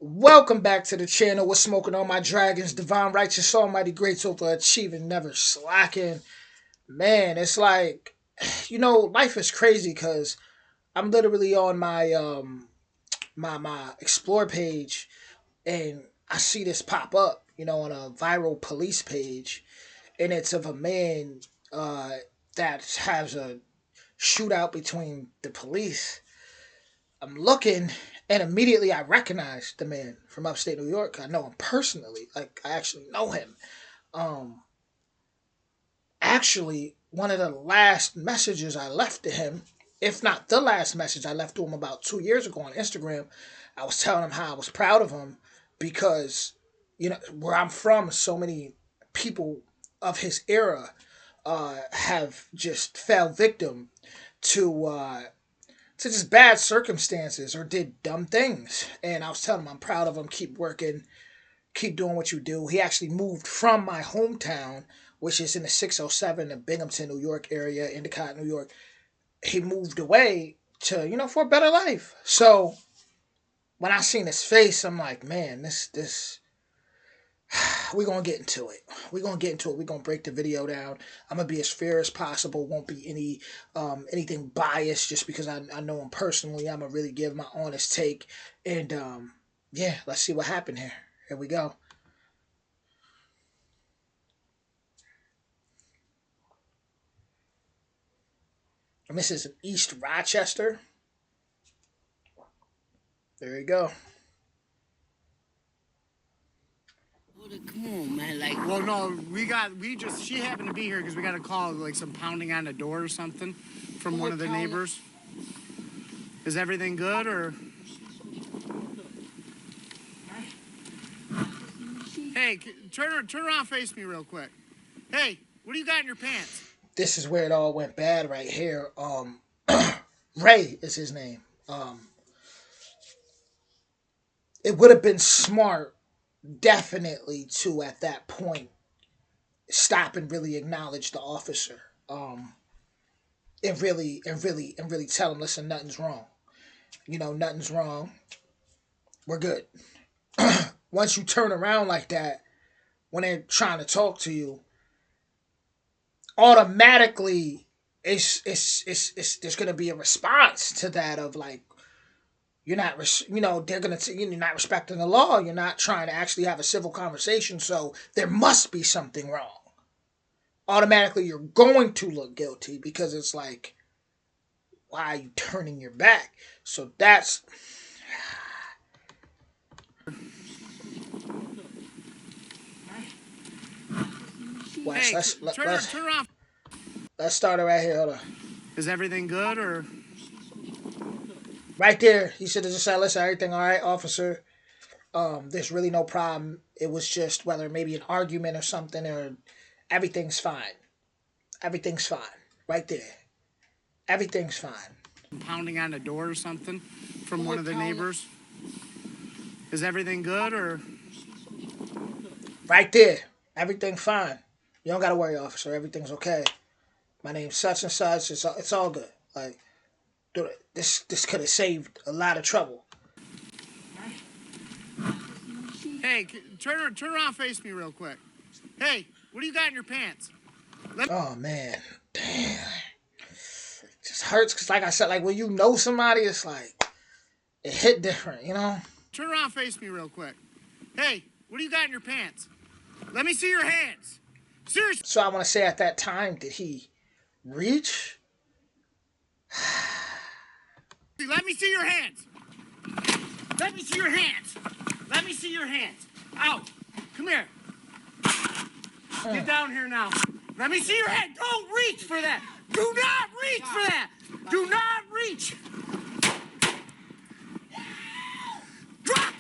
Welcome back to the channel. We're smoking all my dragons, divine, righteous, almighty, great, overachieving, never slacking. Man, it's like, life is crazy because I'm literally on my explore page and I see this pop up, on a viral police page, and it's of a man uh, that has a shootout between the police. I'm looking, and immediately I recognize the man from upstate New York. I know him personally. Like, I actually know him. Um, Actually, one of the last messages I left to him, if not the last message I left to him about 2 years ago on Instagram, I was telling him how I was proud of him because, where I'm from, so many people of his era have just fell victim to just bad circumstances or did dumb things. And I was telling him I'm proud of him. Keep working. Keep doing what you do. He actually moved from my hometown, which is in the 607 in Binghamton, New York area, Endicott, New York. He moved away to, for a better life. So when I seen his face, I'm like, man, this we're gonna get into it. We're gonna get into it. We're gonna break the video down. I'm gonna be as fair as possible. Won't be anything biased just because I know him personally. I'm gonna really give my honest take. And yeah, let's see what happened here. Here we go. And this is East Rochester. There you go. Come on, man. Like, well, no, she happened to be here because we got a call, like some pounding on the door or something from one of the neighbors. Is everything good or? Hey, turn around, face me real quick. Hey, what do you got in your pants? This is where it all went bad right here. Ray is his name. It would have been smart, definitely, to at that point stop and really acknowledge the officer. And really tell him, listen, nothing's wrong. Nothing's wrong. We're good. Once you turn around like that, when they're trying to talk to you, automatically it's there's gonna be a response to that of like you're not they're gonna you're not respecting the law. You're not trying to actually have a civil conversation. So there must be something wrong. Automatically, you're going to look guilty because it's like, why are you turning your back? So that's. Hey, turn off. Let's start it right here. Hold on. Is everything good or? Right there, he should have just said, "Listen, everything all right, officer. There's really no problem. It was just whether maybe an argument or something, or everything's fine. Everything's fine. Right there. Everything's fine." Pounding on the door or something from one of the neighbors. Is everything good or? Right there. Everything fine. You don't gotta worry, officer. Everything's okay. My name's such and such. It's all good. Like, dude, this could have saved a lot of trouble. Hey, turn around, face me real quick. Hey, what do you got in your pants? Oh man, damn. It just hurts because, like I said, like when you know somebody, it's like it hit different, Turn around, face me real quick. Hey, what do you got in your pants? Let me see your hands. Seriously. So I want to say, at that time, did he reach? Let me see your hands. Let me see your hands. Let me see your hands. Out. Come here. Get down here now. Let me see your hand. Don't reach for that. Do not reach for that. Do not reach. Drop.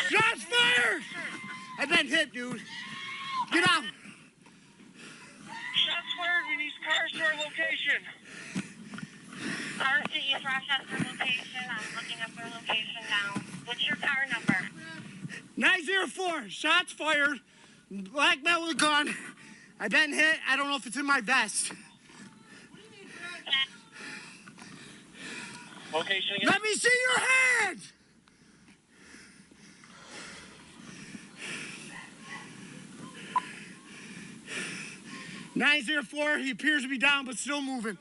Shots fired. I've been hit, dude. Get out. Shots fired. We need cars to our location. East Rochester location. I'm looking up your location now. What's your car number? 904. Shots fired. Black belt with a gun. I've been hit. I don't know if it's in my vest. Location again? Let me see your hands! 904, he appears to be down but still moving.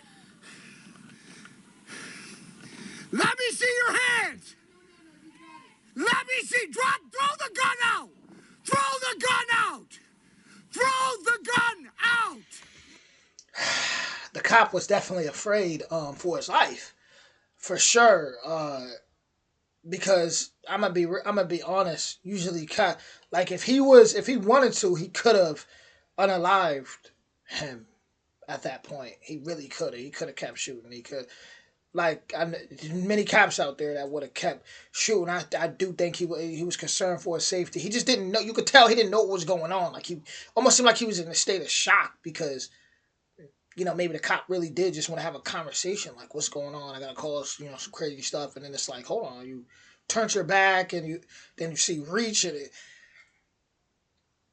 Let me see your hands! Let me see! Throw the gun out! Throw the gun out! Throw the gun out! The cop was definitely afraid for his life, for sure. Because I'm gonna be honest. Usually, like if he wanted to, he could have unalived him at that point. He really could have. He could have kept shooting. He could. Like many cops out there that would have kept shooting. I do think he was concerned for his safety. He just didn't know. You could tell he didn't know what was going on. Like he almost seemed like he was in a state of shock because maybe the cop really did just want to have a conversation. Like, what's going on? I gotta call some crazy stuff. And then it's like, hold on, you turn your back and then you see reach and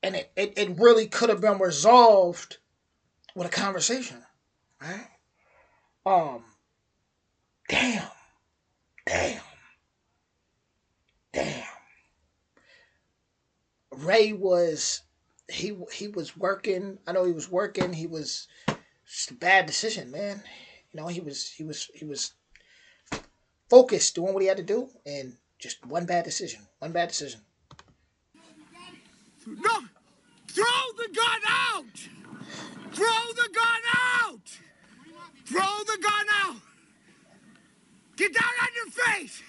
it really could have been resolved with a conversation, right? Damn, damn, damn. Ray was he was working. I know he was working. He was just a bad decision, man. He was focused, doing what he had to do, and just one bad decision. One bad decision. No! Throw the gun out! Throw the gun out! Throw the gun out! Get down on your face!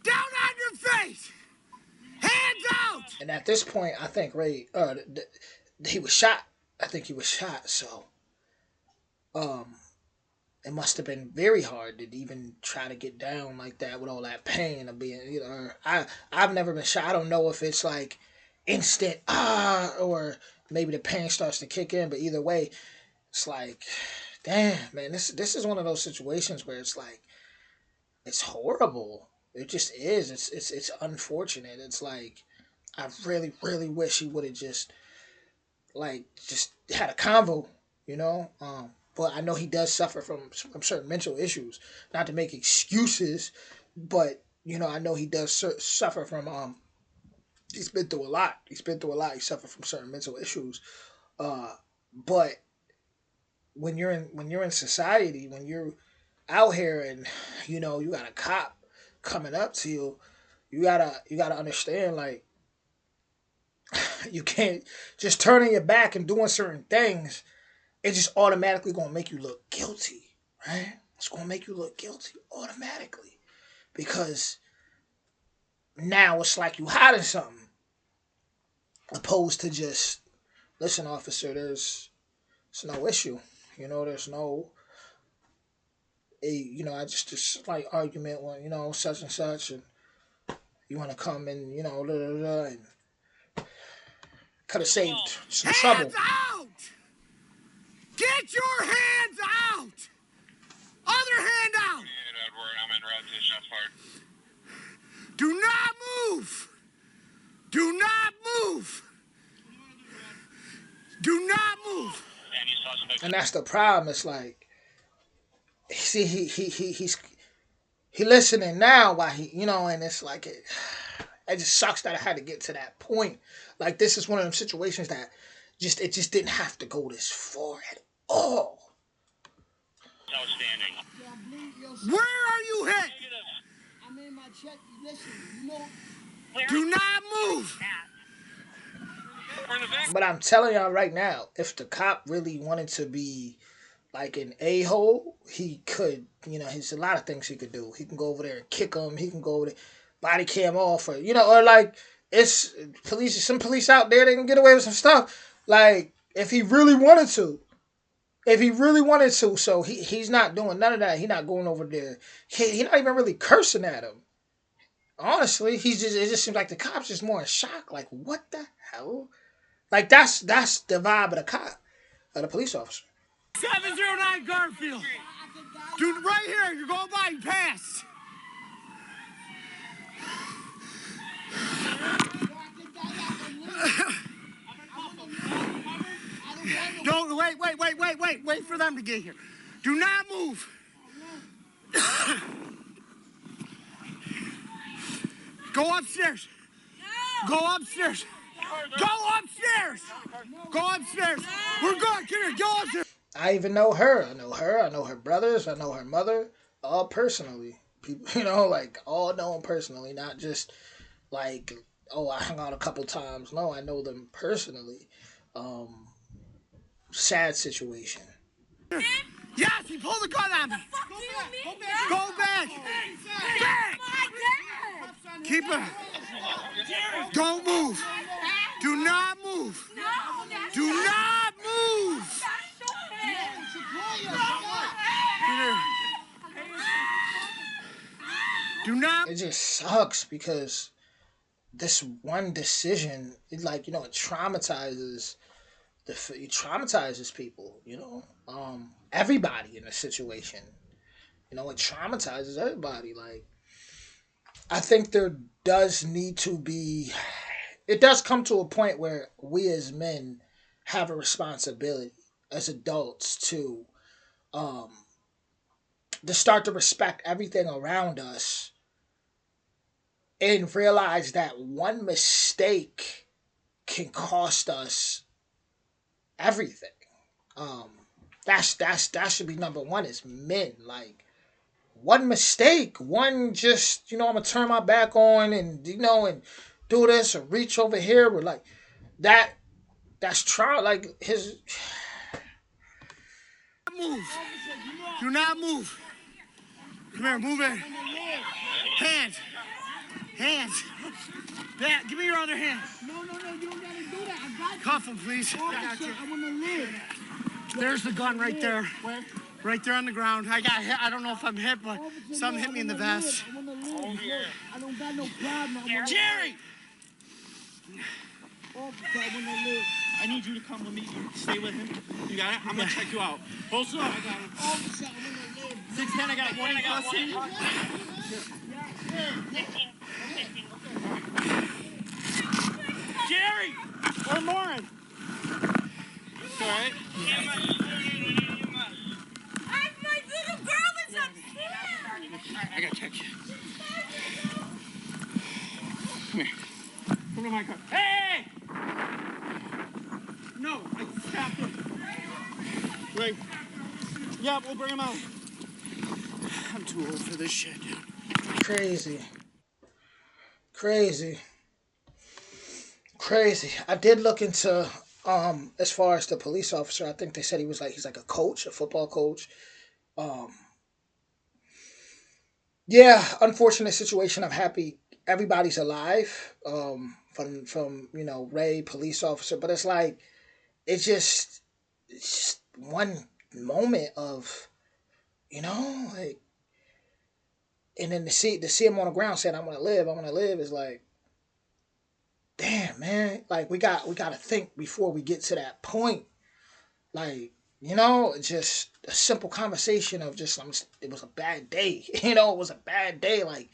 Down on your face! Hands out! And at this point, I think Ray, he was shot. I think he was shot. So, it must have been very hard to even try to get down like that with all that pain of being, I've never been shot. I don't know if it's like instant or maybe the pain starts to kick in. But either way, it's like, damn, man, this is one of those situations where it's like, it's horrible. It just is. It's unfortunate. It's like, I really, really wish he would have just had a convo, you know. But I know he does suffer from certain mental issues. Not to make excuses, but I know he does suffer from. He's been through a lot. He's been through a lot. He suffered from certain mental issues. But when you're in society, when you're out here and you got a cop coming up to you, you gotta understand, like, you can't just turning your back and doing certain things. It's just automatically gonna make you look guilty, right? It's gonna make you look guilty automatically because now it's like you hiding something, opposed to just, listen, officer, there's no issue. There's no I just a slight argument when such and such, and you want to come and da, da, da, and could have saved some trouble. Hands out! Get your hands out! Other hand out! Edward, I'm in route to shots fired. Do not move! Do not move! Do not move! Any suspect? And that's the problem. It's like, see, he's listening now while and it's like it just sucks that I had to get to that point. Like, this is one of them situations that it just didn't have to go this far at all. Outstanding. Where are you hit? I'm in my check. Listen, Do not move! We're in the back. But I'm telling y'all right now, if the cop really wanted to be like an a-hole, he could, there's a lot of things he could do. He can go over there and kick him. He can go over there, body cam off, or, or like, it's some police out there, they can get away with some stuff. Like, if he really wanted to. So he's not doing none of that. He's not going over there. He's not even really cursing at him. Honestly, it just seems like the cop's just more in shock. Like, what the hell? Like, that's the vibe of the cop, of the police officer. 709 Garfield. Dude, right here. You're going by and pass. Don't wait for them to get here. Do not move. Go upstairs. Go upstairs. Go upstairs. Go upstairs. We're good. Come here. Go upstairs. I even know her. I know her. I know her brothers. I know her mother. All personally. People, like all know them personally, not just like, oh, I hung out a couple times. No, I know them personally. Um, Sad situation. Yes, he pulled the gun on me. Go back. Back. Keep it. Don't move. Do not move. Do not move. Do not. It just sucks because this one decision, it traumatizes it traumatizes people. Everybody in the situation. It traumatizes everybody. Like, I think there does need to be. It does come to a point where we as men have a responsibility as adults um to start to respect everything around us and realize that one mistake can cost us everything. Um, that should be number one as men. Like, one mistake, one just I'm gonna turn my back on and do this or reach over here or like that. That's try like his. Move. Do not move. Come here, move it. Hands. Hands. That. Give me your other hand. No, you don't gotta do that. I got you. Cuff him, please. Officer, I wanna live. There's the gun right there. Right there on the ground. I got hit. I don't know if I'm hit, but something hit me in the vest. I wanna live. Look, I don't got no problem. Jerry! Officer, I wanna live. I need you to come with me. Stay with him. You got it? I'm gonna check you out. Hold on. I got him. Officer, I wanna live. 610, I got one in custody. 15. Jerry! Or Lauren! It's all right. My little girl is upstairs. I gotta check you. Come here. Come to my car. Hey! No, I stopped him. Right. Yeah, we'll bring him out. I'm too old for this shit, dude. Crazy. Crazy. Crazy. I did look into as far as the police officer. I think they said he's like a coach, a football coach. Yeah, unfortunate situation. I'm happy everybody's alive. From Ray, police officer, but it's just one moment of like, and then to see him on the ground saying I want to live is like, damn, man. Like, we got to think before we get to that point. Like, just a simple conversation of just it was a bad day. It was a bad day. Like,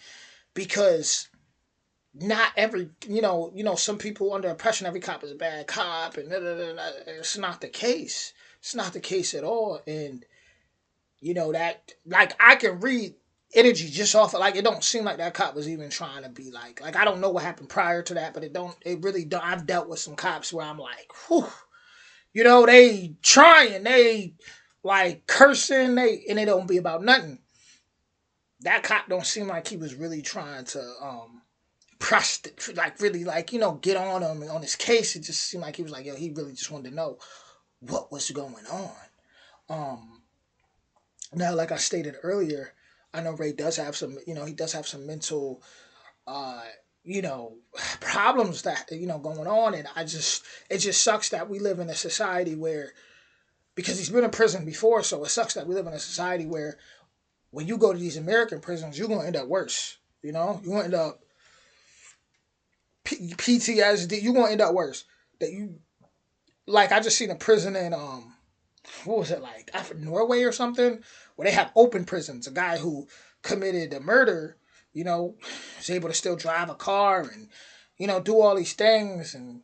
because not every some people under oppression, every cop is a bad cop, and it's not the case. It's not the case at all. And that, like, I can read energy just off of, like, it don't seem like that cop was even trying to be like I don't know what happened prior to that, but it really don't. I've dealt with some cops where I'm like, whew, they trying, they like cursing, and it don't be about nothing. That cop don't seem like he was really trying to press like really like get on him on his case. It just seemed like he was like, yo, he really just wanted to know what was going on. Now, like I stated earlier, I know Ray does have some, he does have some mental, uh, you know, problems that, going on. And it just sucks that we live in a society where, because he's been in prison before, so it sucks that we live in a society where when you go to these American prisons, you're going to end up worse. You're going to end up PTSD. You're going to end up worse. Like, I just seen a prison in, what was it, like Norway or something, where they have open prisons. A guy who committed a murder, was able to still drive a car and, do all these things. And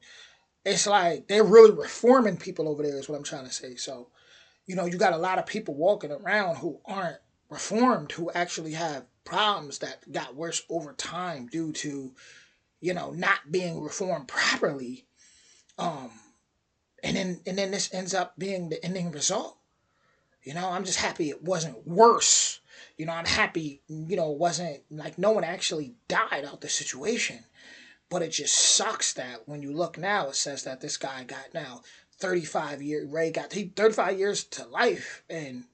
it's like they're really reforming people over there is what I'm trying to say. So, you got a lot of people walking around who aren't reformed, who actually have problems that got worse over time due to, not being reformed properly. Um, and then this ends up being the ending result. I'm just happy it wasn't worse. I'm happy, it wasn't like no one actually died out the situation. But it just sucks that when you look now, it says that this guy got now 35 years. Ray got 35 years to life, and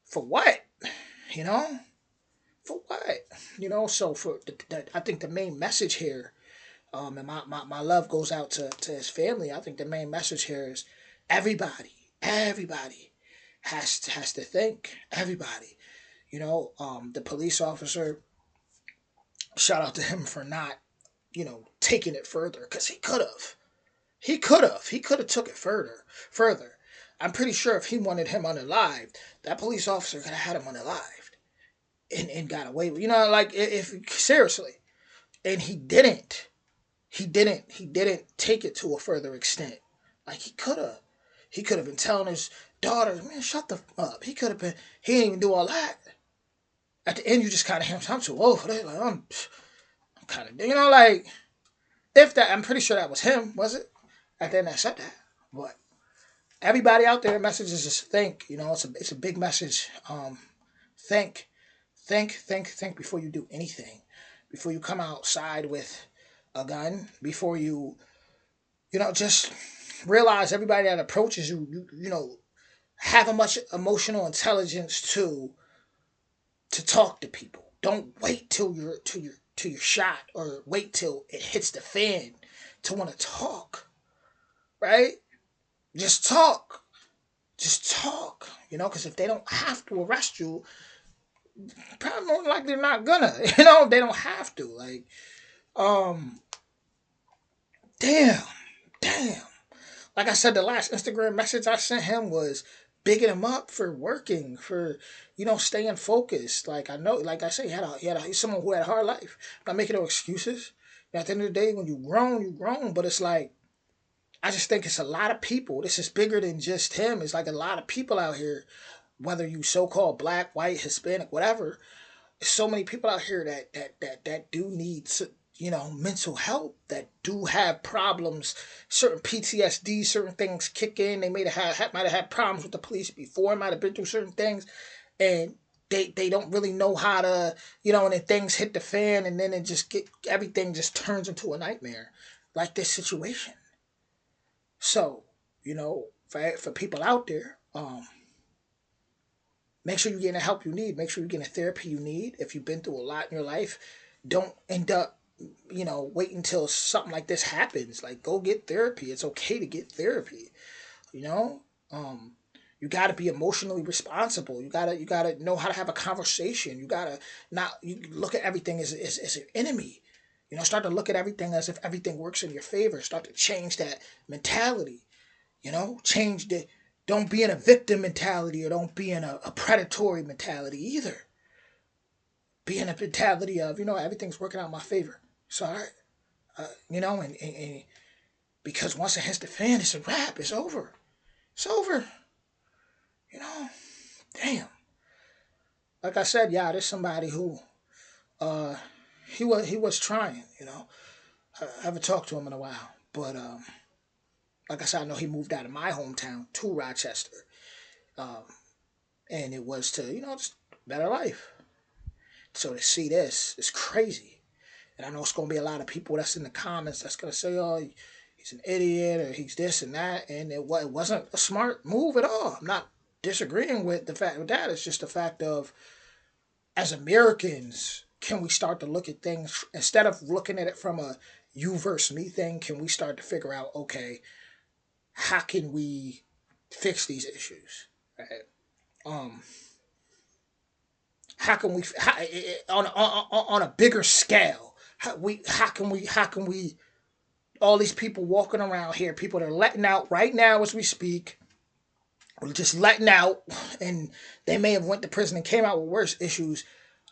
for what? You know, for what? So I think the main message here, and my love goes out to his family. I think the main message here is everybody has to think. Everybody, the police officer. Shout out to him for not, taking it further, because he could have. He could have took it further. I'm pretty sure if he wanted him unalived, that police officer could have had him unalived and got away with. Like if seriously, and he didn't. He didn't take it to a further extent. Like he could have. He could have been telling his daughter, "Man, shut the up." He could have been. He didn't even do all that. At the end, you just kind of hear him. I'm too old for this. Like I'm kind of, like if that. I'm pretty sure that was him. Was it? At the end, I said that. But everybody out there, messages is think. It's a big message. Think, think before you do anything. Before you come outside with a gun. Before you, just realize everybody that approaches you, have a much emotional intelligence to talk to people. Don't wait till you're shot, or wait till it hits the fan to want to talk. Right? Just talk. Just talk. Because if they don't have to arrest you, probably more likely they're not gonna. They don't have to. Like, damn. Like I said, the last Instagram message I sent him was bigging him up for working, for staying focused. Like I know, like I say, he's someone who had a hard life. I'm not making no excuses. At the end of the day, when you grown. But it's like, I just think it's a lot of people. This is bigger than just him. It's like a lot of people out here, whether you so-called black, white, Hispanic, whatever. There's so many people out here that do need, mental help, that do have problems, certain PTSD, certain things kick in. They might have had problems with the police before, might have been through certain things, and they don't really know how to, and then things hit the fan, and then everything just turns into a nightmare, like this situation. So, for people out there, make sure you're getting the help you need. Make sure you're getting the therapy you need. If you've been through a lot in your life, don't end up, wait until something like this happens. Like, go get therapy. It's okay to get therapy. You know, you got to be emotionally responsible. You gotta know how to have a conversation. You gotta not you look at everything as an enemy. Start to look at everything as if everything works in your favor. Start to change that mentality. Change the. Don't be in a victim mentality, or don't be in a predatory mentality either. Be in a mentality of, everything's working out in my favor. It's all right. And because once it hits the fan, it's a wrap. It's over. It's over. You know, damn. Like I said, yeah, there's somebody who, uh, he was trying. I haven't talked to him in a while, but like I said, I know he moved out of my hometown to Rochester, um, and it was to, just better life. So to see this is crazy. And I know it's going to be a lot of people that's in the comments that's going to say, oh, he's an idiot, or he's this and that. And it wasn't a smart move at all. I'm not disagreeing with the fact of that. It's just the fact of, as Americans, can we start to look at things, instead of looking at it from a you versus me thing, can we start to figure out, okay, how can we fix these issues? Right? Um, how can we, on a bigger scale, how can we all these people walking around here, people that are letting out right now as we speak, or just letting out, and they may have went to prison and came out with worse issues.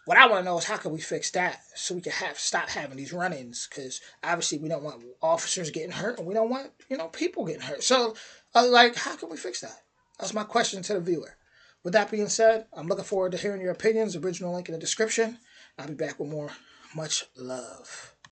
What I want to know is, how can we fix that so we can stop having these run-ins? Because obviously we don't want officers getting hurt, and we don't want people getting hurt. So, like, how can we fix that? That's my question to the viewer. With that being said, I'm looking forward to hearing your opinions. Original link in the description. I'll be back with more. Much love.